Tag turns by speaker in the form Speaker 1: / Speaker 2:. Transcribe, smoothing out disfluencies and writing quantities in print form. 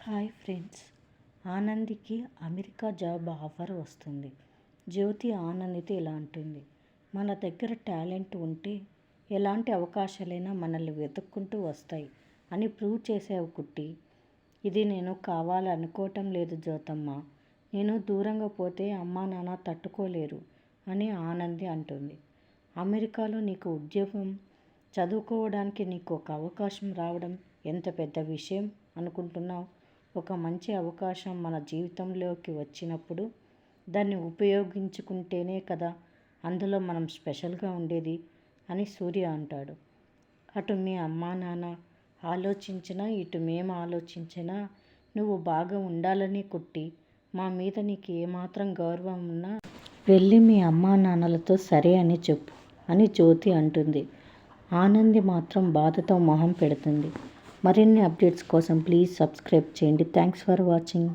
Speaker 1: Hi friends, ఆనందికి America job offer వస్తుంది. జ్యోతి ఆనందితో ఇలా అంటుంది, మన దగ్గర టాలెంట్ ఉంటే ఎలాంటి అవకాశాలైనా మనల్ని వెతుక్కుంటూ వస్తాయి అని ప్రూవ్ చేసావు కుట్టి. ఇది నేను కావాలనుకోవటం లేదు జ్యోతమ్మ. నేను దూరంగా పోతే అమ్మా నాన్న తట్టుకోలేరు అని ఆనంది అంటుంది. అమెరికాలో నీకు ఉద్యోగం, చదువుకోవడానికి నీకు ఒక అవకాశం రావడం ఎంత పెద్ద విషయం అనుకుంటున్నావు. ఒక మంచి అవకాశం మన జీవితంలోకి వచ్చినప్పుడు దాన్ని ఉపయోగించుకుంటేనే కదా అందులో మనం స్పెషల్గా ఉండేది అని సూర్య అంటాడు. అటు మీ అమ్మా నాన్న ఆలోచించినా ఇటు మేము ఆలోచించినా నువ్వు బాగా ఉండాలని కుట్టి. మా మీద నీకు ఏమాత్రం గౌరవం ఉన్నా వెళ్ళి మీ అమ్మా నాన్నలతో సరే అని చెప్పు అని జ్యోతి అంటుంది. ఆనంది మాత్రం బాధతో మొహం పెడుతుంది. మరిన్ని అప్డేట్స్ కోసం ప్లీజ్ సబ్స్క్రైబ్ చేయండి. Thanks for watching.